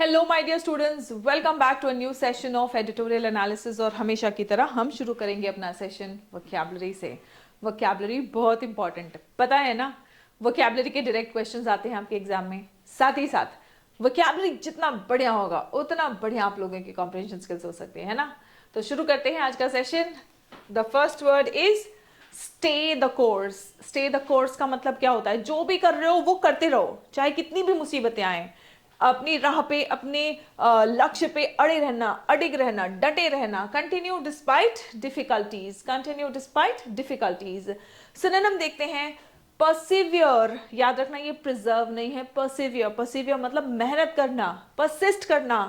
Hello my dear students, welcome back to a new session of editorial analysis. और हमेशा की तरह हम शुरू करेंगे अपना सेशन वोकैबुलरी से। वोकैबुलरी बहुत इंपॉर्टेंट है, पता है ना। वोकैबुलरी के डायरेक्ट क्वेश्चंस आते हैं आपके एग्जाम में। साथ ही साथ वोकैबुलरी जितना बढ़िया होगा उतना बढ़िया आप लोगों की कॉम्प्रिहेंशन स्किल्स हो सकते हैं ना। तो शुरू करते हैं आज का session. The first word is stay the course. Stay the course का मतलब क्या होता है? जो भी कर रहे हो वो करते रहो, चाहे कितनी भी मुसीबतें आए। अपनी राह पे, अपने लक्ष्य पे अड़े रहना, अडिग रहना, डटे रहना। Continue despite difficulties, continue despite difficulties. Synonym देखते हैं। परसिवियर, याद रखना ये प्रिजर्व नहीं है, परसिवियर। परसिवियर मतलब मेहनत करना, परसिस्ट करना,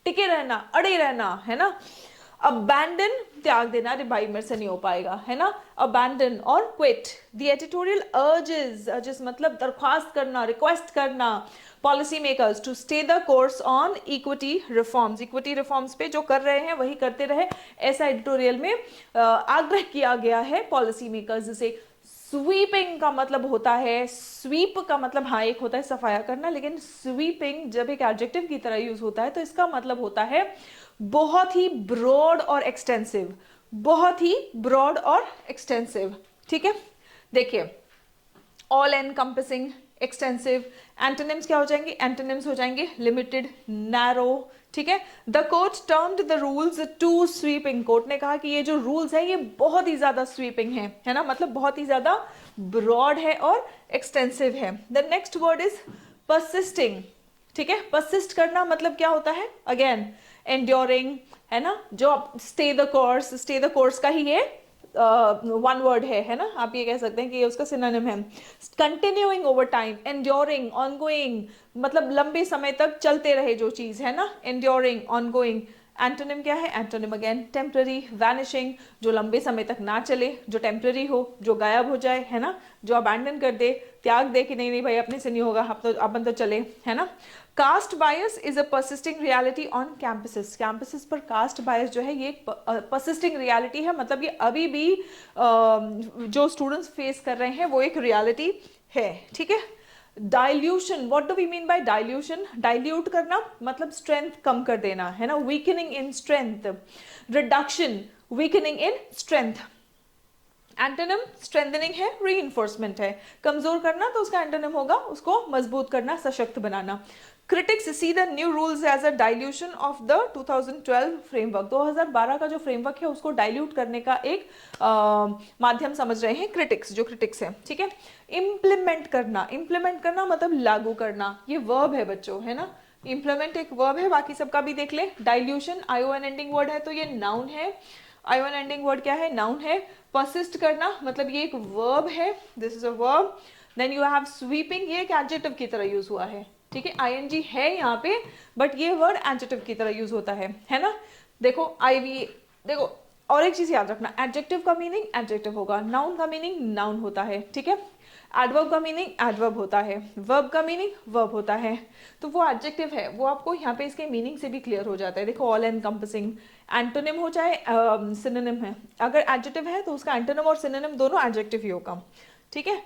टिके रहना, अड़े रहना, है ना। अबैंडन, त्याग देना, अरे भाई मेरे से नहीं हो पाएगा, है ना। अबैंडन और quit. The editorial urges, urges मतलब दरख्वास्त करना, रिक्वेस्ट करना policy makers to stay the course on equity reforms. Equity reforms पे जो कर रहे हैं वही करते रहे, ऐसा एडिटोरियल में आग्रह किया गया है पॉलिसी मेकर्स से। स्वीपिंग का मतलब होता है, स्वीप का मतलब हाँ एक होता है सफाया करना, लेकिन स्वीपिंग जब एक एडजेक्टिव की तरह यूज होता है तो इसका मतलब होता है बहुत ही ब्रॉड और एक्सटेंसिव, बहुत ही ब्रॉड और एक्सटेंसिव। ठीक है, देखिए ऑल एनकम्पसिंग, एक्सटेंसिव। एंटोनिम्स क्या हो जाएंगे? एंटोनिम्स हो जाएंगे लिमिटेड, नैरो। ठीक है, the court termed the rules too sweeping. Court ने कहा कि ये जो रूल्स है ये बहुत ही ज्यादा स्वीपिंग है ना, मतलब बहुत ही ज्यादा ब्रॉड है और एक्सटेंसिव है। The next word is persisting. ठीक है, परसिस्ट करना मतलब क्या होता है? अगेन एंड्योरिंग, है ना। जो stay the course, stay the course का ही ये वन वर्ड है ना। आप ये कह सकते हैं कि ये उसका सिनोनिम है। Continuing over time, enduring, ongoing मतलब लंबे समय तक चलते रहे जो चीज है ना, एंड्योरिंग, ऑनगोइंग। एंटोनिम क्या है? एंटोनिम अगेन टेम्पररी, वैनिशिंग, जो लंबे समय तक ना चले, जो टेम्पररी हो, जो गायब हो जाए, है ना, जो अबैंडन कर दे, त्याग दे कि नहीं नहीं भाई अपने से नहीं होगा, अब तो अपन तो चले, है ना। Caste bias is a persisting reality on campuses. Campuses पर कास्ट बायस जो है ये परसिस्टिंग रियलिटी है, मतलब ये अभी भी जो स्टूडेंट्स फेस कर रहे हैं वो एक रियलिटी है। ठीक है। Dilution, what do we mean by dilution? Dilute करना मतलब स्ट्रेंथ कम कर देना, है ना, weakening in strength. Reduction, weakening in strength. Antonym strengthening है, रीइंफोर्समेंट है। कमजोर करना तो उसका एंटोनिम होगा उसको मजबूत करना, सशक्त बनाना। Critics see the new rules as a dilution of the 2012 framework. 2012 का जो फ्रेमवर्क है उसको डाइल्यूट करने का एक माध्यम समझ रहे हैं क्रिटिक्स, जो क्रिटिक्स है। ठीक है। इम्प्लीमेंट करना, इम्प्लीमेंट करना मतलब लागू करना, ये वर्ब है बच्चों, है ना। इम्प्लीमेंट एक वर्ब है, बाकी सबका भी देख ले। डाइल्यूशन आईओएन एंडिंग वर्ड है तो ये नाउन है। आईओएन एंडिंग वर्ड क्या है? नाउन है। परसिस्ट करना मतलब ये एक वर्ब है, this is a verb. Then you have sweeping, ये एक एडजेक्टिव की तरह यूज हुआ है। ठीक है, आईएनजी है यहाँ पे बट ये वर्ड एडजेक्टिव की तरह यूज होता है ना। देखो आईवी, देखो और एक चीज याद रखना, एडजेक्टिव का मीनिंग एडजेक्टिव होगा, नाउन का मीनिंग नाउन होता है। ठीक है, एडवर्ब का मीनिंग एडवर्ब होता है, वर्ब का मीनिंग वर्ब होता है। तो वो एडजेक्टिव है, वो आपको यहाँ पे इसके मीनिंग से भी क्लियर हो जाता है। देखो ऑल एनकम्पसिंग एंटोनिम हो चाहे सिनोनिम है, अगर एडजेक्टिव है तो उसका एंटोनिम और सिनोनिम दोनों एडजेक्टिव ही होगा। ठीक है,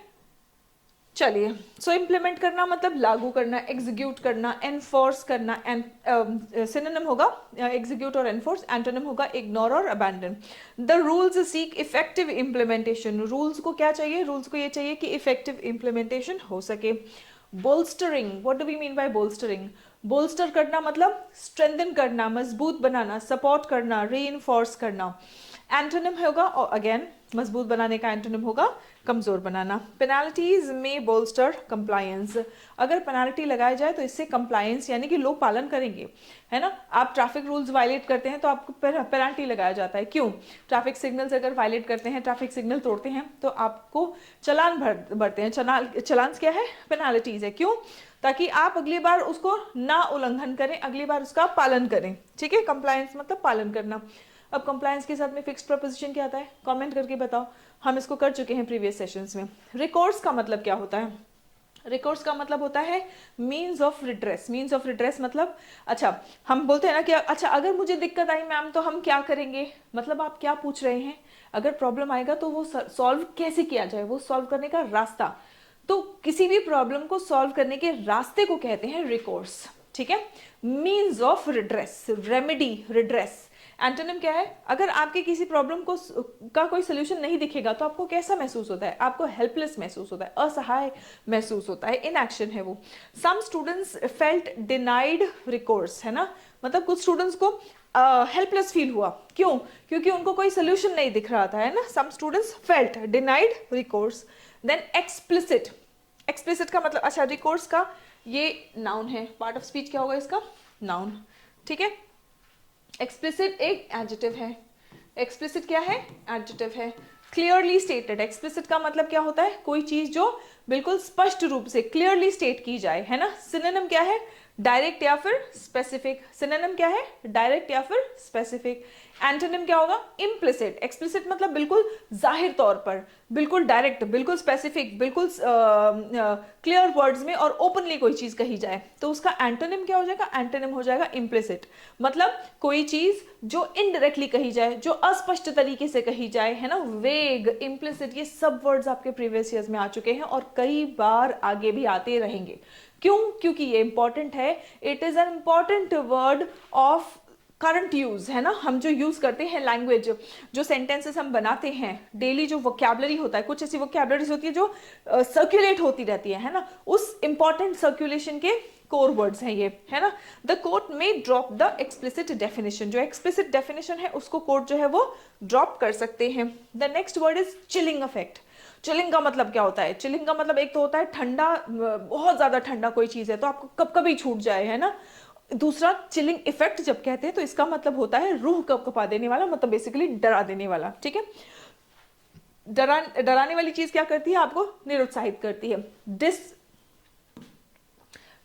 चलिए। सो इम्प्लीमेंट करना मतलब लागू करना, एग्जीक्यूट करना, एनफोर्स करना। सिनोनिम होगा एग्जीक्यूट और एनफोर्स, एंटोनिम होगा इग्नोर और abandon. The rules seek effective implementation. Rules को क्या चाहिए? रूल्स को ये चाहिए कि इफेक्टिव इम्प्लीमेंटेशन हो सके। Bolstering, what do we mean by bolstering? Bolster करना मतलब स्ट्रेंथन करना, मजबूत बनाना, सपोर्ट करना, री करना। एंटोनिम होगा और अगेन मजबूत बनाने का एंटोनिम होगा कमजोर बनाना। पेनाल्टीज में बोल्स्टर कंप्लायंस, अगर पेनाल्टी लगाई जाए तो इससे कंप्लायंस यानी कि लोग पालन करेंगे, है ना। आप ट्रैफिक रूल्स वायलेट करते हैं तो आपको पेनाल्टी लगाया जाता है। क्यों? ट्रैफिक सिग्नल्स अगर वायलेट करते हैं, ट्रैफिक सिग्नल तोड़ते हैं तो आपको चलान भरते हैं। चलान क्या है? पेनाल्टीज है। क्यों? ताकि आप अगली बार उसको ना उल्लंघन करें, अगली बार उसका पालन करें। ठीक है, कंप्लायंस मतलब पालन करना। अब कंप्लायंस के साथ में फिक्स्ड प्रपोजिशन क्या आता है? कमेंट करके बताओ, हम इसको कर चुके हैं प्रीवियस सेशंस में। रिकोर्स का मतलब क्या होता है? रिकोर्स का मतलब होता है means of redress. Means of redress मतलब, अच्छा हम बोलते हैं ना कि अच्छा अगर मुझे दिक्कत आई मैम तो हम क्या करेंगे, मतलब आप क्या पूछ रहे हैं? अगर प्रॉब्लम आएगा तो वो सॉल्व कैसे किया जाए, वो सॉल्व करने का रास्ता। तो किसी भी प्रॉब्लम को सॉल्व करने के रास्ते को कहते हैं रिकोर्स। ठीक है। Means of redress, remedy, redress. Antonym क्या है? अगर आपके किसी प्रॉब्लम को का कोई सोल्यूशन नहीं दिखेगा तो आपको कैसा महसूस होता है? आपको हेल्पलेस महसूस होता है, असहाय महसूस होता है, इनएक्शन है वो। Some students felt denied recourse, है ना, मतलब कुछ स्टूडेंट्स को हेल्पलेस फील हुआ। क्यों? क्योंकि उनको कोई सोल्यूशन नहीं दिख रहा था, है ना। Some students felt denied recourse. Then explicit, explicit का मतलब, अच्छा रिकोर्स का ये नाउन है, पार्ट ऑफ स्पीच क्या होगा इसका? नाउन, ठीक है। एक्सप्लिसिट एक एडजेक्टिव है। एक्सप्लिसिट क्या है? एडजेक्टिव है। क्लियरली स्टेटेड, एक्सप्लिसिट का मतलब क्या होता है? कोई चीज जो बिल्कुल स्पष्ट रूप से क्लियरली स्टेट की जाए, है ना। सिनोनिम क्या है? डायरेक्ट या फिर स्पेसिफिक। सिनोनिम क्या है? डायरेक्ट या फिर स्पेसिफिक। एंटोनिम क्या होगा? इम्प्लिसिट। एक्सप्लिसिट मतलब बिल्कुल जाहिर तौर पर, बिल्कुल डायरेक्ट, बिल्कुल स्पेसिफिक, बिल्कुल क्लियर वर्ड्स में और ओपनली कोई चीज कही जाए, तो उसका एंटोनिम क्या हो जाएगा? एंटोनिम हो जाएगा इम्प्लिसिट। मतलब कोई चीज जो इनडायरेक्टली कही जाए, जो अस्पष्ट तरीके से कही जाए, है ना। वेग, इम्प्लिसिट, ये सब वर्ड्स आपके प्रीवियस ईयर्स में आ चुके हैं और कई बार आगे भी आते रहेंगे। क्यों? क्योंकि ये इंपॉर्टेंट है। It is an important word of current use, है ना। हम जो यूज करते हैं लैंग्वेज, जो सेंटेंसेस हम बनाते हैं डेली, जो वोकैबुलरी होता है, कुछ ऐसी वोकैबुलरीज होती है जो सर्कुलेट होती रहती है ना, उस इंपॉर्टेंट सर्कुलेशन के कोर वर्ड्स हैं ये, है ना। द कोर्ट में ड्रॉप द एक्सप्लिसिट डेफिनेशन, जो एक्सप्लिसिट डेफिनेशन है उसको कोर्ट जो है वो ड्रॉप कर सकते हैं। The next word is chilling effect. Chilling का मतलब क्या होता है? चिलिंग का मतलब एक तो होता है ठंडा, बहुत ज्यादा ठंडा कोई चीज है तो आपको कब कभी छूट जाए, है ना। दूसरा चिलिंग इफेक्ट जब कहते हैं तो इसका मतलब होता है रूह कपकपा देने वाला, मतलब बेसिकली डरा देने वाला, ठीक है। डराने वाली चीज क्या करती है? आपको निरुत्साहित करती है।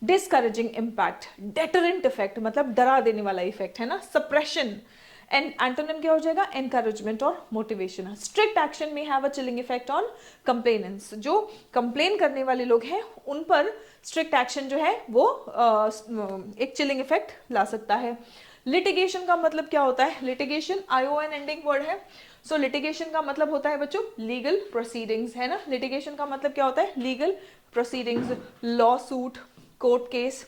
डिस्करेजिंग इम्पैक्ट, डेटरेंट इफेक्ट, मतलब डरा देने वाला इफेक्ट, है ना। सप्रेशन, एंड एंटोनिम क्या हो जाएगा? एनकरेजमेंट और मोटिवेशन। स्ट्रिक्ट एक्शन में have a chilling effect on complainants, जो कंप्लेन करने वाले लोग हैं उन पर स्ट्रिक्ट एक्शन जो है वो एक चिलिंग इफेक्ट ला सकता है। लिटिगेशन का मतलब क्या होता है? लिटिगेशन ION एंडिंग वर्ड है। सो लिटिगेशन का मतलब होता है बच्चों लीगल प्रोसीडिंग्स, है ना। लिटिगेशन का मतलब क्या होता है? Legal proceedings, law suit, court case.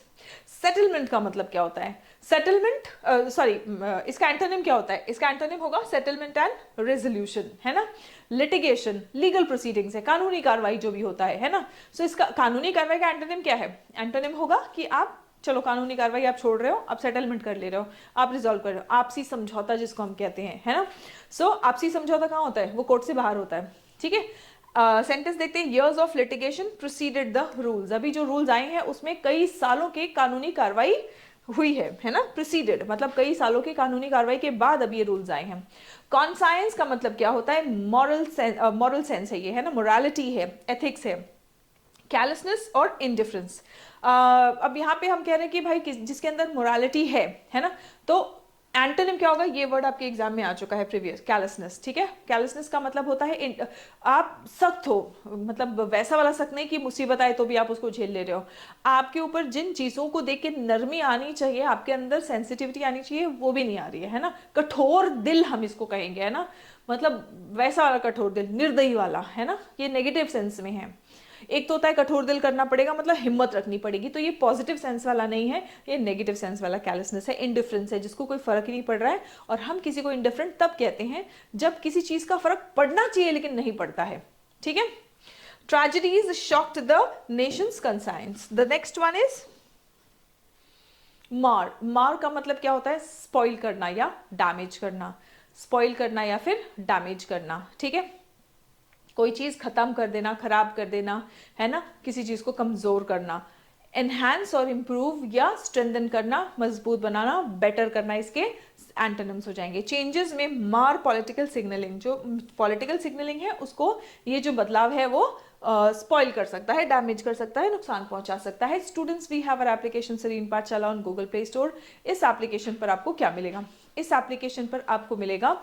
Settlement का मतलब क्या होता है? सेटलमेंट, सॉरी, इसका एंटोनिम क्या होता है? इसका एंटोनिम होगा सेटलमेंट एंड रेजोल्यूशन, है ना। लिटिगेशन लीगल प्रोसीडिंग्स है, कानूनी कार्रवाई जो भी होता है ना। सो इसका कानूनी कार्रवाई का एंटोनिम क्या है? एंटोनिम होगा कि आप, चलो कानूनी कार्रवाई आप छोड़ रहे हो, आप सेटलमेंट कर ले रहे हो, आप रिजॉल्व कर रहे हो, आपसी समझौता जिसको हम कहते हैं, है ना। सो आपसी समझौता कहाँ होता है? वो कोर्ट से बाहर होता है, ठीक है। सेंटेंस देखते हैं, years of litigation preceded the rules. अभी जो रूल्स आए हैं उसमें कई सालों के कानूनी कार्रवाई हुई है ना। प्रोसीडेड मतलब कई सालों की कानूनी कार्रवाई के बाद अब ये रूल्स आए हैं। कॉन्साइंस का मतलब क्या होता है? मॉरल सेंस है ये, है ना, मोरालिटी है, एथिक्स है। कैलसनेस और इनडिफरेंस, अब यहाँ पे हम कह रहे हैं कि भाई जिसके अंदर मोरालिटी है ना, तो एंटोनिम क्या होगा? ये वर्ड आपके एग्जाम में आ चुका है प्रीवियस, कैलसनेस, ठीक है। कैलसनेस का मतलब होता है आप सख्त हो, मतलब वैसा वाला सख्त नहीं कि मुसीबत आए तो भी आप उसको झेल ले रहे हो। आपके ऊपर जिन चीजों को देख के नरमी आनी चाहिए, आपके अंदर सेंसिटिविटी आनी चाहिए, वो भी नहीं आ रही है ना। कठोर दिल हम इसको कहेंगे, है ना, मतलब वैसा वाला कठोर दिल, निर्दयी वाला, है ना, ये नेगेटिव सेंस में है। एक तो होता है कठोर दिल करना पड़ेगा, मतलब हिम्मत रखनी पड़ेगी, तो ये पॉजिटिव सेंस वाला नहीं है, ये नेगेटिव सेंस वाला कैलसनेस है, इंडिफरेंस है, जिसको कोई फर्क ही नहीं पड़ रहा है। और हम किसी को इंडिफरेंट तब कहते हैं जब किसी चीज का फर्क पड़ना चाहिए लेकिन नहीं पड़ता है, ठीक है। Tragedies shocked the Nations conscience. The next one is मार। मार का मतलब क्या होता है? स्पॉइल करना या डैमेज करना, स्पॉइल करना या फिर डैमेज करना, ठीक है। कोई चीज खत्म कर देना, खराब कर देना, है ना, किसी चीज को कमजोर करना। एनहांस और इंप्रूव या स्ट्रेंथन करना, मजबूत बनाना, बेटर करना, इसके एंटोनिम्स हो जाएंगे। चेंजेस में मार पॉलिटिकल सिग्नलिंग, जो पॉलिटिकल सिग्नलिंग है उसको ये जो बदलाव है वो स्पॉइल कर सकता है, डैमेज कर सकता है, नुकसान पहुंचा सकता है। Students we have our application Serene Pathshala on Google Play Store. इस एप्लीकेशन पर आपको क्या मिलेगा? इस एप्लीकेशन पर आपको मिलेगा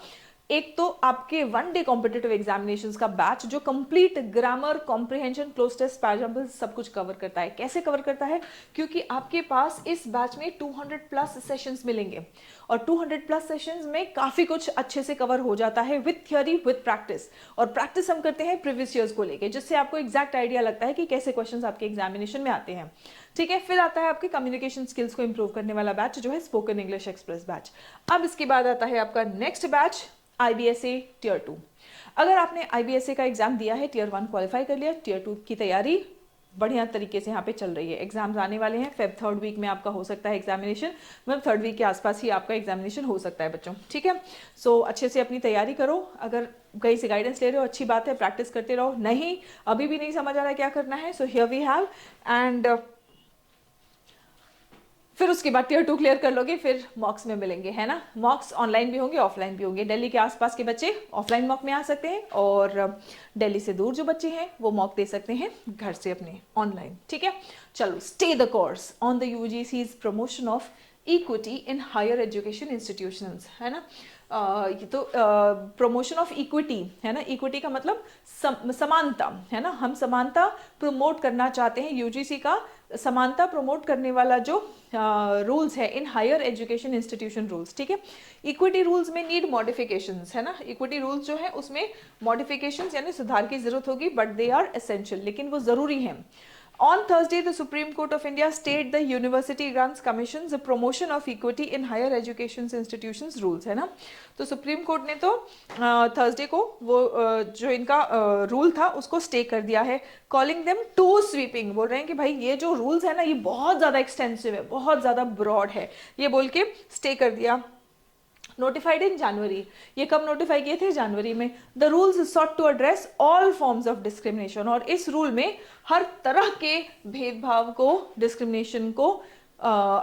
एक तो आपके 1 डे कॉम्पिटिटिव एग्जामिनेशंस का बैच जो complete grammar, comprehension, cloze test, paragraph सब कुछ कवर करता है। कैसे कवर करता है? क्योंकि आपके पास इस बैच में 200 प्लस सेशंस मिलेंगे और 200 प्लस सेशंस में काफी कुछ अच्छे से कवर हो जाता है विद थियोरी, विद प्रैक्टिस। और प्रैक्टिस हम करते हैं प्रीवियस ईयर्स को लेके, जिससे आपको एग्जैक्ट आइडिया लगता है कि कैसे क्वेश्चंस आपके एग्जामिनेशन में आते हैं। ठीक है, फिर आता है आपके कम्युनिकेशन स्किल्स को इंप्रूव करने वाला बैच जो है स्पोकन इंग्लिश एक्सप्रेस बैच। अब इसके बाद आता है आपका नेक्स्ट बैच IBSA Tier 2। अगर आपने IBSA का एग्जाम दिया है, Tier 1 क्वालिफाई कर लिया, Tier 2 की तैयारी बढ़िया तरीके से यहाँ पे चल रही है। एग्जाम्स आने वाले हैं, फेब 3rd वीक में आपका हो सकता है एग्जामिनेशन, मतलब 3rd वीक के आसपास ही आपका एग्जामिनेशन हो सकता है बच्चों। ठीक है, सो अच्छे से अपनी तैयारी करो। अगर कहीं से गाइडेंस ले रहे हो अच्छी बात है, प्रैक्टिस करते रहो। नहीं, अभी भी नहीं समझ आ रहा है क्या करना है, so here we have and फिर उसके बाद Tier 2 क्लियर कर लोगे, फिर मॉक्स में मिलेंगे, है ना। मॉक्स ऑनलाइन भी होंगे, ऑफलाइन भी होंगे। दिल्ली के आसपास के बच्चे ऑफलाइन मॉक में आ सकते हैं और दिल्ली से दूर जो बच्चे हैं वो मॉक दे सकते हैं घर से अपने ऑनलाइन। ठीक है, चलो, stay the course on the UGC's promotion of equity in higher education institutions, है ना। ये तो प्रमोशन ऑफ इक्विटी है ना। इक्विटी का मतलब समानता, है ना। हम समानता प्रमोट करना चाहते हैं। यूजीसी का समानता प्रमोट करने वाला जो रूल्स है in higher education institution rules. ठीक है, इक्विटी रूल्स में नीड मॉडिफिकेशंस, है ना। इक्विटी रूल्स जो है उसमें मॉडिफिकेशंस यानी सुधार की जरूरत होगी, बट दे आर एसेंशियल, लेकिन वो जरूरी है। On Thursday, the Supreme Court of India stayed the University Grants Commission's promotion of equity in higher education institutions rules, है ना। तो सुप्रीम कोर्ट ने तो थर्सडे को वो जो इनका रूल था उसको स्टे कर दिया है, कॉलिंग देम टू स्वीपिंग। बोल रहे हैं कि भाई ये जो रूल्स है ना ये बहुत ज्यादा एक्सटेंसिव है, बहुत ज्यादा ब्रॉड है, ये बोल के स्टे कर दिया। नोटिफाइड इन जनवरी, ये कब नोटिफाई किए थे? जनवरी में। The rules sought to address all forms of discrimination, और इस रूल में हर तरह के भेदभाव को, डिस्क्रिमिनेशन को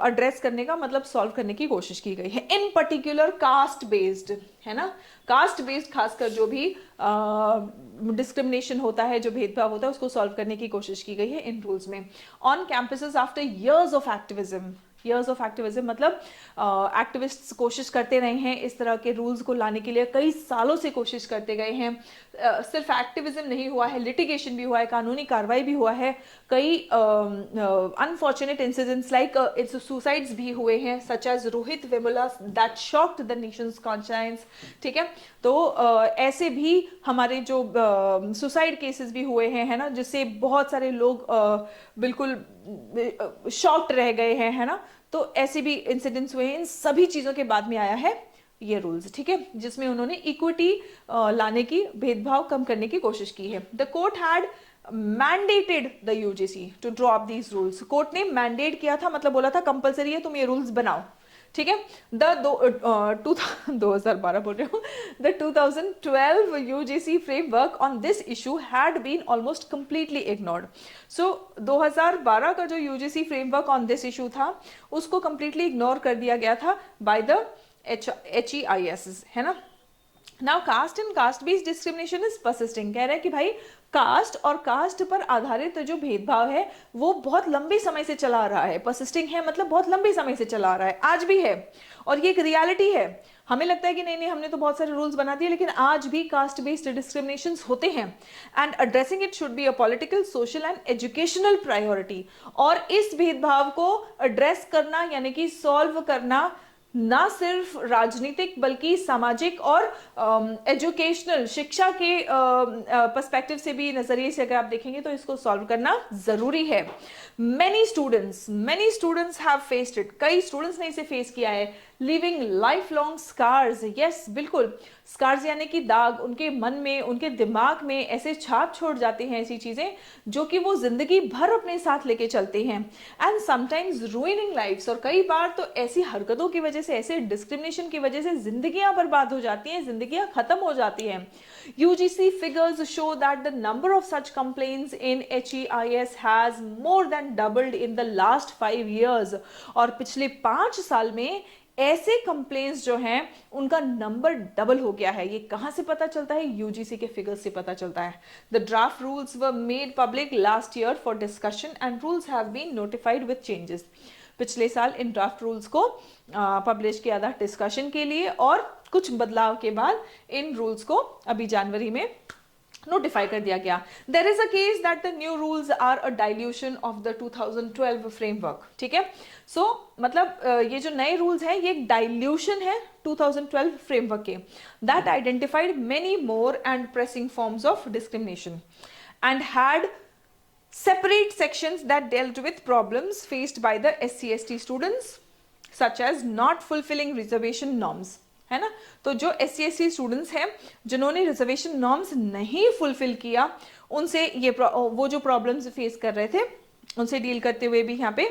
एड्रेस करने का मतलब सॉल्व करने की कोशिश की गई है। इन पर्टिकुलर कास्ट बेस्ड, है ना, कास्ट बेस्ड खासकर जो भी डिस्क्रिमिनेशन होता है, जो भेदभाव होता है, उसको सॉल्व करने की कोशिश की गई है इन रूल्स में। On campuses after years of activism, years of activism मतलब एक्टिविस्ट्स कोशिश करते रहे हैं इस तरह के रूल्स को लाने के लिए, कई सालों से कोशिश करते गए हैं। सिर्फ एक्टिविज्म नहीं हुआ है, लिटिगेशन भी हुआ है, कानूनी कार्रवाई भी हुआ है, कई अनफॉर्चुनेट इंसिडेंट्स लाइक सुसाइड्स भी हुए हैं, such as Rohit Vemula that shocked the nation's conscience. ठीक है, तो ऐसे भी हमारे जो सुसाइड केसेस भी हुए हैं, है ना, जिससे बहुत सारे लोग बिल्कुल शॉक्ड रह गए हैं, है ना। तो ऐसे भी इंसिडेंट्स हुए हैं। इन सभी चीजों के बाद में आया है ये रूल्स, ठीक है, जिसमें उन्होंने इक्विटी लाने की, भेदभाव कम करने की कोशिश की है। The court had mandated the UGC to drop these rules. Court ने मैंडेट किया था, मतलब बोला था कंपलसरी है तुम ये रूल्स बनाओ। ठीक है, 2012 बोल रहे हो, the 2012 UGC framework on this issue had been almost completely ignored. So 2012 का जो UGC framework on this issue था उसको completely ignore कर दिया गया था by the HEIS, है ना। Now caste and caste based discrimination is persisting। कह रहे हैं कि भाई कास्ट और कास्ट पर आधारित जो भेदभाव है वो बहुत लंबे समय से चला आ रहा है। परसिस्टिंग है मतलब बहुत लंबे समय से चला आ रहा है, आज भी है, और ये एक रियलिटी है। हमें लगता है कि नहीं नहीं हमने तो बहुत सारे रूल्स बना दिए, लेकिन आज भी कास्ट बेस्ड डिस्क्रिमिनेशंस होते हैं and addressing it should be a political, social and educational priority. और इस भेदभाव को एड्रेस करना यानी कि सॉल्व करना ना सिर्फ राजनीतिक बल्कि सामाजिक और एजुकेशनल, शिक्षा के पर्सपेक्टिव से भी, नजरिए से अगर आप देखेंगे तो इसको सॉल्व करना जरूरी है। many students have faced it। कई स्टूडेंट्स ने इसे फेस किया है। Living life long scars, yes बिल्कुल, स्कार्स यानी कि दाग, उनके मन में, उनके दिमाग में ऐसे छाप छोड़ जाते हैं ऐसी चीजें जो कि वो जिंदगी भर अपने साथ लेके चलते हैं। एंड समटाइम्स रूइनिंग लाइफ्स, और कई बार तो ऐसी हरकतों की वजह से, ऐसे डिस्क्रिमिनेशन की वजह से जिंदगियां बर्बाद हो जाती हैं, जिंदगियां खत्म हो जाती हैं। UGC figures show that the number of such complaints in HEIS has more than doubled in the last 5 years। और पिछले 5 साल में ऐसे कंप्लेंट्स जो हैं उनका नंबर डबल हो गया है। ये कहां से पता चलता है? यूजीसी के फिगर्स से पता चलता है। The draft rules were made public last year for discussion and rules have been notified with changes. पिछले साल इन ड्राफ्ट रूल्स को पब्लिश किया था डिस्कशन के लिए, और कुछ बदलाव के बाद इन रूल्स को अभी जनवरी में नोटिफाई कर दिया गया. There is a case that the new rules are a dilution of the 2012 framework. ठीक है, सो मतलब ये जो नए रूल्स हैं ये एक डाइल्यूशन है 2012 फ्रेमवर्क के, that identified many more and pressing forms of discrimination and had separate sections that dealt with problems faced by the SC/ST students such as not fulfilling reservation norms. है ना, तो जो SC/ST students हैं जिन्होंने reservation norms नहीं fulfil किया, उनसे ये वो जो प्रॉब्लम्स फेस कर रहे थे उनसे डील करते हुए भी यहाँ पे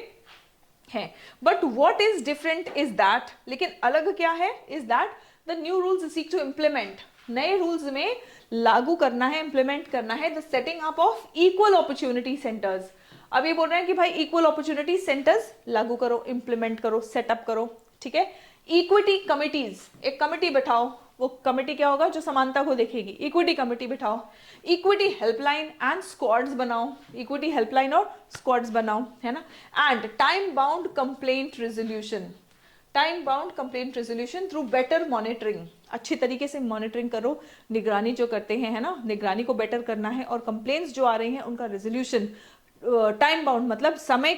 है. But what is different is that, लेकिन अलग क्या है, is that the new rules seek to implement, नए रूल्स में लागू करना है, इंप्लीमेंट करना है the setting up of equal opportunity centres. अब ये बोल रहे हैं कि भाई इक्वल अपॉर्चुनिटी सेंटर्स लागू करो, इंप्लीमेंट करो, सेटअप करो. ठीक है, इक्विटी कमिटीज, एक कमिटी बैठाओ, वो कमिटी क्या होगा, जो समानता को देखेगी, इक्विटी कमिटी बैठाओ. इक्विटी हेल्पलाइन एंड स्क्वाड्स बनाओ, इक्विटी हेल्पलाइन और स्क्वाड्स बनाओ, है ना. And time bound complaint resolution, time bound complaint resolution through better monitoring, अच्छी तरीके से मॉनिटरिंग करो, निगरानी जो करते हैं, है ना, निगरानी को बेटर करना है, और कंप्लेंट्स जो आ रही हैं उनका रेजोल्यूशन टाइम बाउंड मतलब समय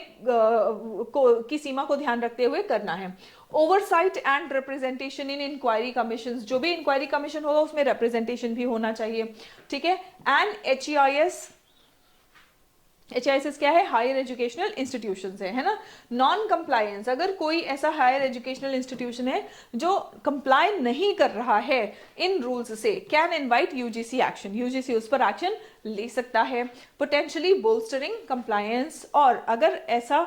की सीमा को ध्यान रखते हुए करना है. Oversight and representation in inquiry commission, जो भी इंक्वायरी कमीशन होगा उसमें रिप्रेजेंटेशन भी होना चाहिए. ठीक है, एंड HEIS क्या है, हायर एजुकेशनल इंस्टीट्यूशन है ना. नॉन कंप्लायंस, अगर कोई ऐसा हायर एजुकेशनल इंस्टीट्यूशन है जो कंप्लाई नहीं कर रहा है इन रूल्स से, can invite UGC action, UGC उस पर एक्शन ले सकता है. पोटेंशियली बोल्स्टरिंग कंप्लायंस, और अगर ऐसा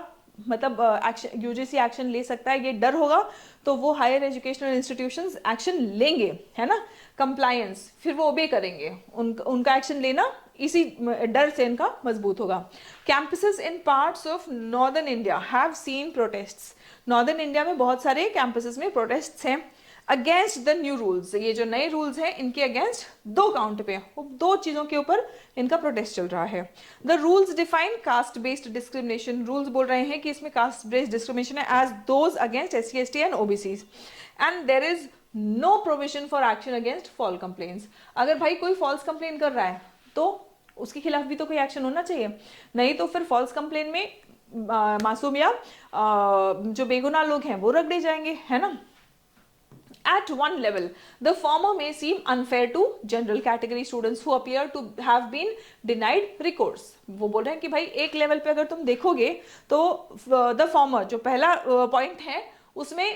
मतलब एक्शन यूजीसी एक्शन ले सकता है, ये डर होगा तो वो हायर एजुकेशनल इंस्टीट्यूशंस एक्शन लेंगे, है ना. कंप्लायंस, फिर वो ओबे करेंगे, उनका एक्शन लेना इसी डर से इनका मजबूत होगा. Campuses in parts of northern India have seen protests, northern India में बहुत सारे कैंपसेस में प्रोटेस्ट्स हैं अगेंस्ट द न्यू रूल्स. ये जो नए रूल्स हैं इनके अगेंस्ट दो काउंट पे, दो चीजों के ऊपर इनका प्रोटेस्ट चल रहा है. The rules define caste based discrimination, rules बोल रहे हैं कि इसमें कास्ट बेस्ड डिस्क्रिमिनेशन है as those against SC/ST and OBCs, and there is no provision for action against false complaints. अगर भाई कोई फॉल्स कंप्लेन कर रहा है तो उसके खिलाफ भी तो कोई एक्शन होना चाहिए, नहीं तो फिर फॉल्स कंप्लेन में मासूम या जो बेगुनाह लोग हैं वो रगड़े जाएंगे, है ना. At one level, the former may seem unfair to general category students who appear to have been denied recourse. वो बोल रहे हैं कि भाई एक लेवल पे अगर तुम देखोगे तो the former जो पहला पॉइंट है उसमें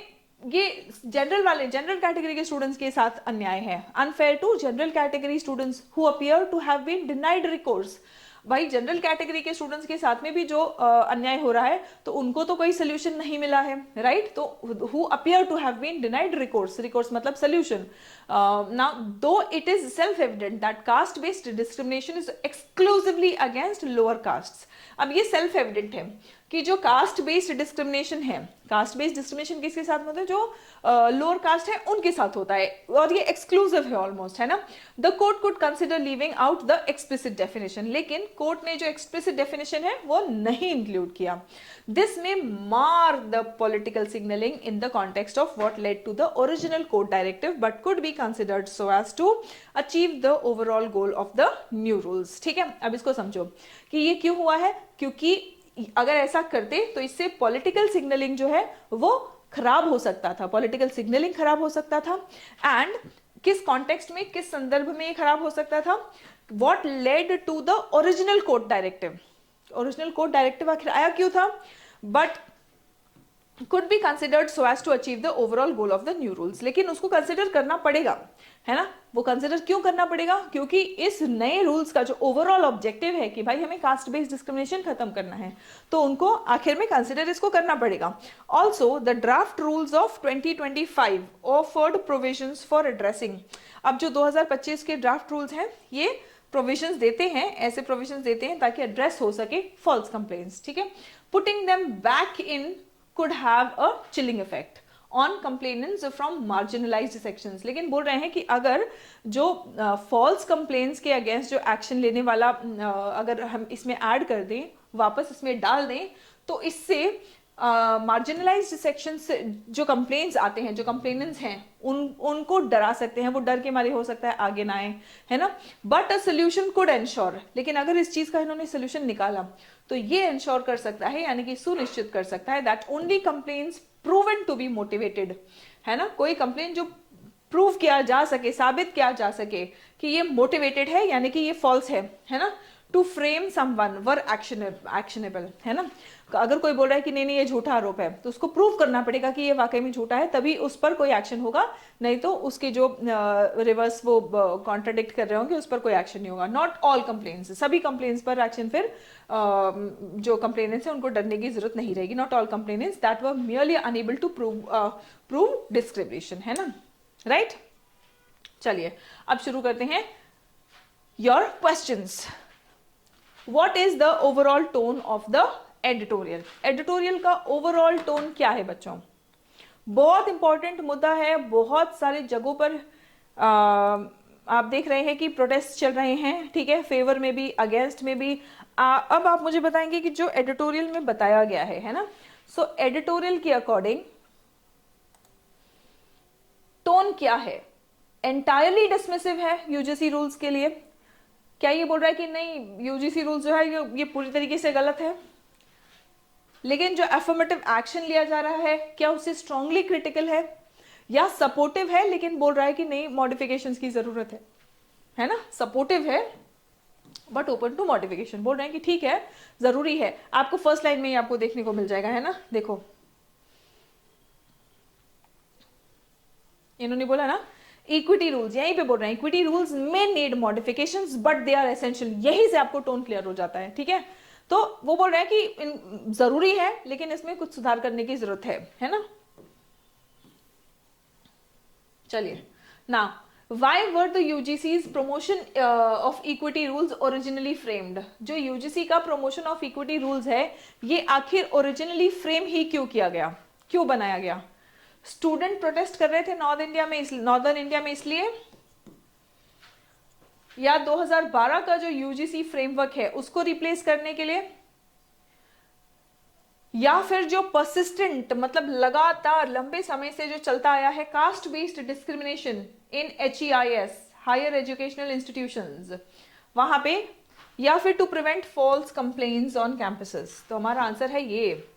ये जनरल कैटेगरी के स्टूडेंट्स के साथ अन्याय है. Unfair to general category students who appear to have been denied recourse. भाई जनरल कैटेगरी के स्टूडेंट्स के साथ में भी जो अन्याय हो रहा है तो उनको तो कोई सोल्यूशन नहीं मिला है, राइट. तो who appear to have been denied recourse, recourse मतलब solution. Now though it is self evident that caste based discrimination is exclusively against lower castes. अब ये सेल्फ एविडेंट है कि जो कास्ट बेस्ड डिस्क्रिमिनेशन है, कास्ट बेस्ड डिस्क्रिमिनेशन किसके साथ होता है, जो लोअर कास्ट है उनके साथ होता है, और ये एक्सक्लूसिव है ऑलमोस्ट, है ना. The court could consider leaving out the explicit definition, लेकिन कोर्ट ने जो एक्सप्लिसिट डेफिनेशन है वो नहीं इंक्लूड किया. This may mar the political signalling in the context of what led to the original court directive but could be considered so as to achieve the overall goal of the new rules. ठीक है, अब इसको समझो कि ये क्यों हुआ है, क्योंकि अगर ऐसा करते तो इससे पॉलिटिकल सिग्नलिंग जो है वो खराब हो सकता था, पॉलिटिकल सिग्नलिंग खराब हो सकता था. एंड किस कॉन्टेक्स्ट में, किस संदर्भ में ये खराब हो सकता था, what led to the original court directive. Original court directive आखिर आया क्यों था, but could be considered so as to achieve the overall goal of the new rules. लेकिन उसको कंसिडर करना पड़ेगा, है ना. वो कंसिडर क्यों करना पड़ेगा, क्योंकि इस नए रूल्स का जो ओवरऑल ऑब्जेक्टिव है कि भाई हमें कास्ट बेस्ड डिस्क्रिमिनेशन खत्म करना है, तो उनको आखिर में कंसिडर इसको करना पड़ेगा. Also the draft rules of 2025 offered provisions for addressing. अब जो 2025 के ड्राफ्ट रूल्स हैं ये प्रोविजंस देते हैं, ऐसे प्रोविजंस देते हैं ताकि एड्रेस हो सके फॉल्स कंप्लेंट्स. ठीक है, putting them back in could have a chilling effect on complainants from marginalized sections. लेकिन बोल रहे हैं कि अगर जो false complaints के against जो action लेने वाला अगर हम इसमें ऐड कर दें, वापस इसमें डाल दें, तो इससे मार्जिनलाइज्ड सेक्शन से जो कंप्लेन्ट्स आते हैं, जो कंप्लेनेंट्स हैं, उनको डरा सकते हैं, वो डर के मारे हो सकता है आगे ना आए, है ना। But a solution could ensure, लेकिन अगर इस चीज का इन्होंने सोल्यूशन निकाला तो ये एंश्योर कर सकता है, यानी कि सुनिश्चित कर सकता है that only complaints proven to be motivated, है ना, कोई कंप्लेन जो प्रूव किया जा सके, साबित किया जा सके कि ये मोटिवेटेड है, यानी कि ये फॉल्स है ना, to frame someone were actionable, है ना। अगर कोई बोल रहा है कि नहीं नहीं ये झूठा आरोप है, तो उसको प्रूव करना पड़ेगा कि ये वाकई में झूठा है, तभी उस पर कोई एक्शन होगा, नहीं तो उसके जो रिवर्स वो कॉन्ट्राडिक्ट कर रहे होंगे उस पर कोई एक्शन नहीं होगा। नॉट ऑल कंप्लेन्स, सभी कंप्लेन्स पर एक्शन फिर जो कंप्लेनेंट्स है उनको डरने की जरूरत नहीं रहेगी। Not all complainants that were merely unable to prove discrimination, है ना, राइट। चलिए अब शुरू करते हैं your questions. What is the overall tone of the editorial? Editorial का ओवरऑल टोन क्या है बच्चों? बहुत इंपॉर्टेंट मुद्दा है, बहुत सारे जगहों पर आप देख रहे हैं कि प्रोटेस्ट चल रहे हैं, ठीक है, फेवर में भी अगेंस्ट में भी। अब आप मुझे बताएंगे कि जो एडिटोरियल में बताया गया है ना, सो एडिटोरियल के अकॉर्डिंग टोन क्या है? एंटायरली डिसमिसिव है यूजीसी रूल्स के लिए? क्या ये बोल रहा है कि नहीं यूजीसी रूल्स जो है ये पूरी तरीके से गलत है? लेकिन जो एफर्मेटिव एक्शन लिया जा रहा है क्या उससे स्ट्रांगली क्रिटिकल है, या सपोर्टिव है लेकिन बोल रहा है कि नहीं मॉडिफिकेशंस की जरूरत है ना, सपोर्टिव है बट ओपन टू मॉडिफिकेशन, बोल रहे हैं कि ठीक है जरूरी है। आपको फर्स्ट लाइन में ही आपको देखने को मिल जाएगा, है ना, देखो इन्होंने बोला ना इक्विटी रूल्स, यहीं पे बोल रहे हैं इक्विटी रूल्स में need modifications but they are essential, यही से आपको टोन क्लियर हो जाता है, ठीक है। तो वो बोल रहे हैं कि जरूरी है लेकिन इसमें कुछ सुधार करने की जरूरत है ना। चलिए ना, why were the UGC's promotion of equity rules originally framed? जो यूजीसी का प्रमोशन ऑफ इक्विटी रूल्स है ये आखिर ओरिजिनली फ्रेम ही क्यों किया गया, क्यों बनाया गया? स्टूडेंट प्रोटेस्ट कर रहे थे नॉर्दर्न इंडिया में इसलिए, या 2012 का जो यूजीसी फ्रेमवर्क है उसको रिप्लेस करने के लिए, या फिर जो परसिस्टेंट मतलब लगातार लंबे समय से जो चलता आया है caste based discrimination in HEIS higher educational institutions वहां पे, या फिर to prevent false complaints on campuses? तो हमारा आंसर है ये।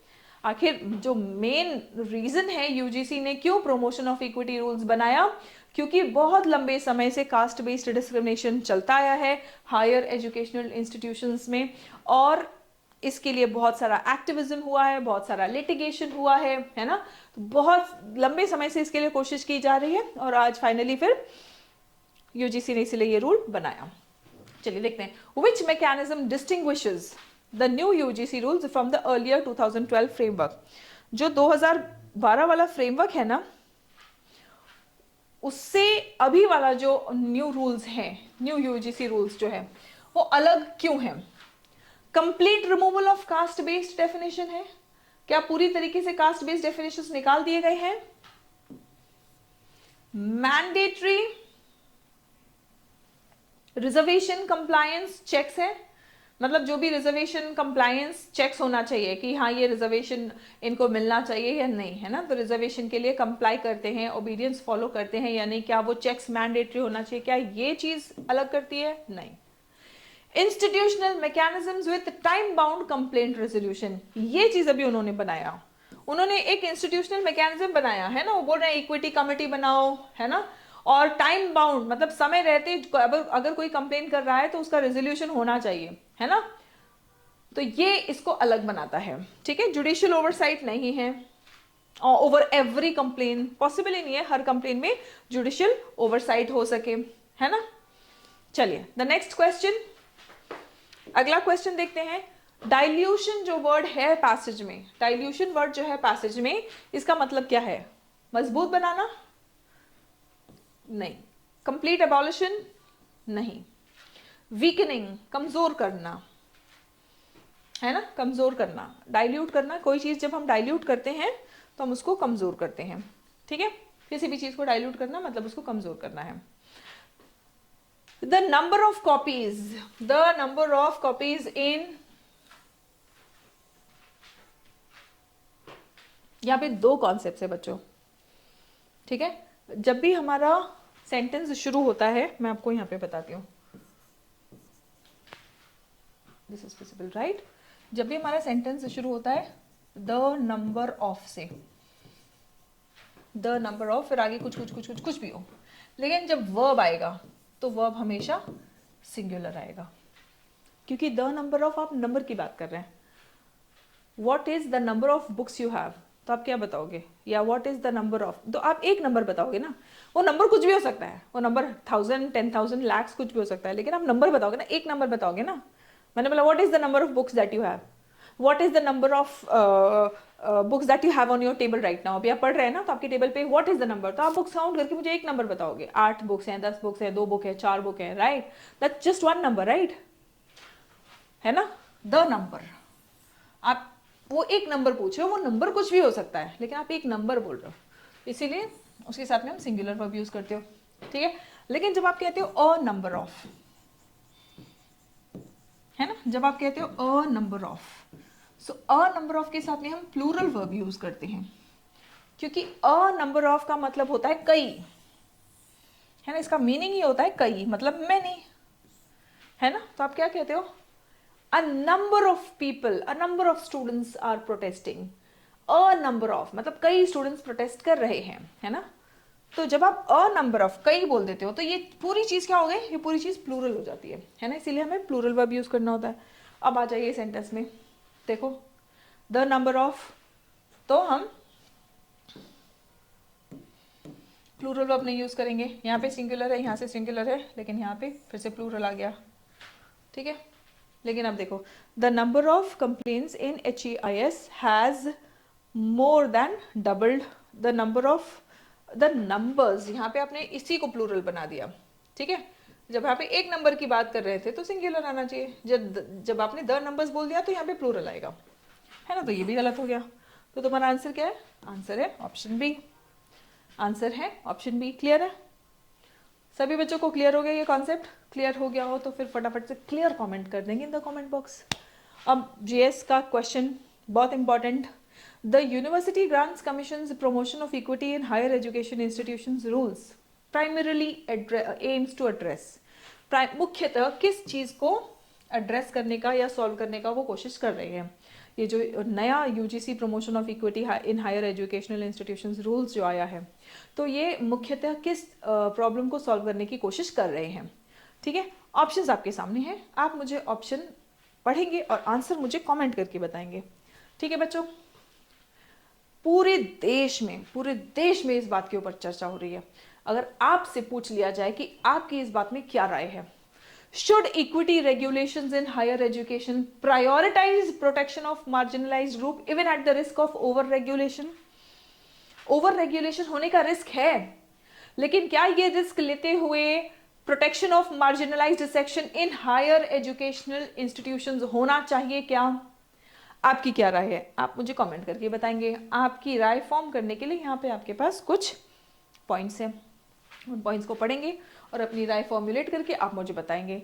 आखिर जो मेन रीजन है यूजीसी ने क्यों प्रमोशन ऑफ इक्विटी रूल्स बनाया, क्योंकि बहुत लंबे समय से कास्ट बेस्ड डिस्क्रिमिनेशन चलता आया है हायर एजुकेशनल इंस्टीट्यूशंस में, और इसके लिए बहुत सारा एक्टिविज्म हुआ है, बहुत सारा लिटिगेशन हुआ है ना, तो बहुत लंबे समय से इसके लिए कोशिश की जा रही है और आज फाइनली फिर यूजीसी ने इसलिए ये रूल बनाया। चलिए देखते हैं which mechanism distinguishes the new UGC rules from the earlier 2012 framework. जो 2012 वाला फ्रेमवर्क है ना उससे अभी वाला जो न्यू रूल्स हैं, न्यू यूजीसी रूल्स जो है वो अलग क्यों है? Complete removal of caste based definition है, क्या पूरी तरीके से कास्ट बेस्ड डेफिनेशंस निकाल दिए गए हैं? मैंडेटरी रिजर्वेशन कंप्लायंस चेक्स है, मतलब जो भी रिजर्वेशन कंप्लायंस चेक्स होना चाहिए कि हाँ ये रिजर्वेशन इनको मिलना चाहिए या नहीं, है ना, तो रिजर्वेशन के लिए कंप्लाई करते हैं, ओबीडियंस फॉलो करते हैं या नहीं, क्या वो चेक्स मैंडेटरी होना चाहिए, क्या ये चीज अलग करती है? नहीं। Institutional mechanisms with time bound complaint resolution, ये चीज अभी उन्होंने बनाया, उन्होंने एक इंस्टीट्यूशनल मैकेनिज्म बनाया है ना, वो बोल रहे हैं इक्विटी कमेटी बनाओ, है ना, और टाइम बाउंड मतलब समय रहते अगर कोई कंप्लेन कर रहा है तो उसका रेजोल्यूशन होना चाहिए, है ना, तो ये इसको अलग बनाता है, ठीक है। जुडिशियल ओवरसाइट नहीं है ओवर एवरी कंप्लेन, पॉसिबल ही नहीं है हर कंप्लेन में जुडिशियल ओवरसाइट हो सके, है ना। चलिए द नेक्स्ट क्वेश्चन, अगला क्वेश्चन देखते हैं। डाइल्यूशन जो वर्ड है पैसेज में, डाइल्यूशन वर्ड जो है पैसेज में, इसका मतलब क्या है? मजबूत बनाना? नहीं। Complete abolition? नहीं। वीकनिंग, कमजोर करना, है ना, कमजोर करना, डाइल्यूट करना, कोई चीज जब हम डाइल्यूट करते हैं तो हम उसको कमजोर करते हैं, ठीक है, किसी भी चीज को डाइल्यूट करना मतलब उसको कमजोर करना है। The number of copies in यहाँ पे दो कॉन्सेप्ट है बच्चों, ठीक है। जब भी हमारा सेंटेंस शुरू होता है, मैं आपको यहाँ पे बताती हूँ, दिस इज विजिबल राइट। जब भी हमारा सेंटेंस शुरू होता है द नंबर ऑफ से, द नंबर ऑफ, फिर आगे कुछ कुछ कुछ कुछ कुछ भी हो, लेकिन जब वर्ब आएगा तो वर्ब हमेशा सिंगुलर आएगा, क्योंकि द नंबर ऑफ, आप नंबर की बात कर रहे हैं। What is the number of books you have, तो आप क्या बताओगे, या what is the number of, तो आप एक नंबर बताओगे ना। वो नंबर कुछ भी हो सकता है, वो नंबर 1000, 10,000, लैक्स कुछ भी हो सकता है, लेकिन आप नंबर बताओगे ना, एक नंबर बताओगे ना। मैंने बोला what is the number of books that you have, what is the number of books that you have on your table right now. अभी आप पढ़ रहे हैं ना, तो आपके टेबल पे व्हाट इज द नंबर, तो आप बुक्स काउंट करके मुझे एक नंबर बताओगे। 8 बुक्स हैं, 10 बुक्स हैं, 2 बुक है, 4 बुक है, right, that's just one number, right, है ना। द नंबर, आप वो एक नंबर पूछे हो, वो नंबर कुछ भी हो सकता है, लेकिन आप एक नंबर बोल रहे हो, इसीलिए उसके साथ में हम सिंगुलर वर्ब यूज करते हो, ठीक है। लेकिन जब आप कहते हो अ नंबर ऑफ, है ना, जब आप कहते हो a number of, so a number of के साथ में हम प्लूरल वर्ब यूज करते हैं, क्योंकि अ नंबर ऑफ का मतलब होता है कई, है ना, इसका मीनिंग ही होता है कई, मतलब मैनी, है ना। तो आप क्या कहते हो, a number of people, a number of students are protesting, a number of मतलब कई स्टूडेंट्स प्रोटेस्ट कर रहे हैं, है ना। तो जब आप a number of कई बोल देते हो, तो ये पूरी चीज क्या हो गई, ये पूरी चीज प्लूरल हो जाती है ना, इसीलिए हमें प्लूरल वर्ब यूज करना होता है। अब आ जाइए सेंटेंस में, देखो द नंबर ऑफ, तो हम प्लूरल वर्ब नहीं यूज करेंगे, यहाँ पे सिंगुलर है, यहाँ से सिंगुलर है, लेकिन यहाँ पे फिर से प्लूरल आ गया, ठीक है। लेकिन अब देखो, the number of complaints in HEIS has more than doubled the number of the numbers, यहाँ पे आपने इसी को प्लूरल बना दिया, ठीक है। जब यहाँ पे एक नंबर की बात कर रहे थे तो सिंगुलर आना चाहिए, जब आपने द नंबर्स बोल दिया तो यहाँ पे प्लूरल आएगा, है ना, तो ये भी गलत हो गया। तो तुम्हारा आंसर क्या है, आंसर है ऑप्शन बी, आंसर है ऑप्शन बी। क्लियर है सभी बच्चों को, क्लियर हो गया ये कॉन्सेप्ट? क्लियर हो गया हो तो फिर फटाफट से क्लियर कमेंट कर देंगे इन द कमेंट बॉक्स। अब जीएस का क्वेश्चन बहुत important, the University Grants Commission's promotion of equity in higher education institutions rules primarily aims to address, मुख्यतः किस चीज को एड्रेस करने का या सॉल्व करने का वो कोशिश कर रहे हैं। ये जो नया UGC promotion of equity in higher educational institutions rules जो आया है, तो ये मुख्यतः किस प्रॉब्लम को सॉल्व करने की कोशिश कर रहे हैं, ठीक है। ऑप्शंस आपके सामने हैं, आप मुझे ऑप्शन पढ़ेंगे और आंसर मुझे कमेंट करके बताएंगे, ठीक है बच्चों। पूरे देश में इस बात के ऊपर चर्चा हो रही है। अगर आपसे पूछ लिया जाए कि आपकी इस बात में क्या राय है, should equity regulations in higher education prioritize protection of marginalized group even at the risk of over regulation? Over regulation होने का रिस्क है, लेकिन क्या ये रिस्क लेते हुए protection of marginalised section in higher educational institutions होना चाहिए क्या? आपकी क्या राय है, आप मुझे कमेंट करके बताएंगे। आपकी राय फॉर्म करने के लिए यहाँ पे आपके पास कुछ पॉइंट्स हैं, उन पॉइंट्स को पढ़ेंगे और अपनी राय फॉर्मुलेट करके आप मुझे बताएंगे।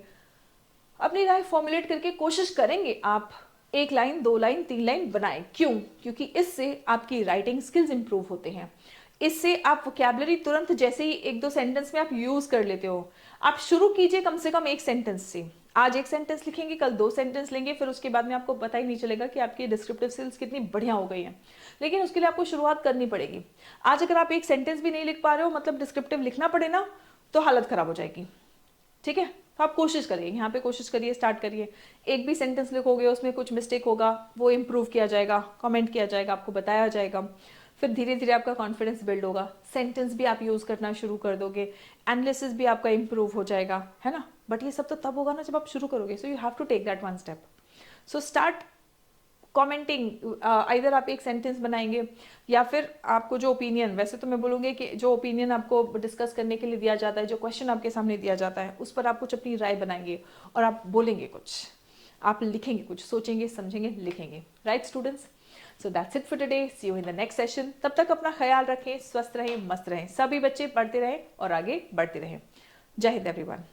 अपनी राय फॉर्मुलेट करके कोशिश करेंगे आप 1 लाइन, 2 लाइन, 3 लाइन बनाएं। क्यों? क्योंकि इससे आपकी राइटिंग स्किल्स इंप्रूव होते हैं, इससे आप वोकैबुलरी तुरंत जैसे ही 1-2 सेंटेंस में आप यूज कर लेते हो। आप शुरू कीजिए कम से कम 1 सेंटेंस से, आज 1 सेंटेंस लिखेंगे, कल 2 सेंटेंस लेंगे, फिर उसके बाद में आपको पता ही नहीं चलेगा कि आपकी डिस्क्रिप्टिव स्किल्स कितनी बढ़िया हो गई है। लेकिन उसके लिए आपको शुरुआत करनी पड़ेगी। आज अगर आप 1 सेंटेंस भी नहीं लिख पा रहे हो, मतलब डिस्क्रिप्टिव लिखना पड़े ना, तो हालत खराब हो जाएगी, ठीक है। तो आप कोशिश करिए, यहाँ पे कोशिश करिए, स्टार्ट करिए। एक भी सेंटेंस लिखोगे उसमें कुछ मिस्टेक होगा, वो इम्प्रूव किया जाएगा, कमेंट किया जाएगा, आपको बताया जाएगा, फिर धीरे धीरे आपका कॉन्फिडेंस बिल्ड होगा, सेंटेंस भी आप यूज करना शुरू कर दोगे, एनालिसिस भी आपका इम्प्रूव हो जाएगा, है ना। बट ये सब तो तब होगा ना जब आप शुरू करोगे, so you have to take that 1 step. So start commenting, इधर आप 1 सेंटेंस बनाएंगे या फिर आपको जो ओपिनियन, वैसे तो मैं बोलूँगी कि जो ओपिनियन आपको डिस्कस करने के लिए दिया जाता है, जो क्वेश्चन आपके सामने दिया जाता है, उस पर आप कुछ अपनी राय बनाएंगे और आप बोलेंगे कुछ, आप लिखेंगे कुछ, सोचेंगे, समझेंगे, लिखेंगे, right students. So that's it for today, see you in the next session. तब तक अपना ख्याल रखें, स्वस्थ रहें, मस्त रहें, सभी बच्चे पढ़ते रहें और आगे बढ़ते रहें। जय हिंद एवरीवन।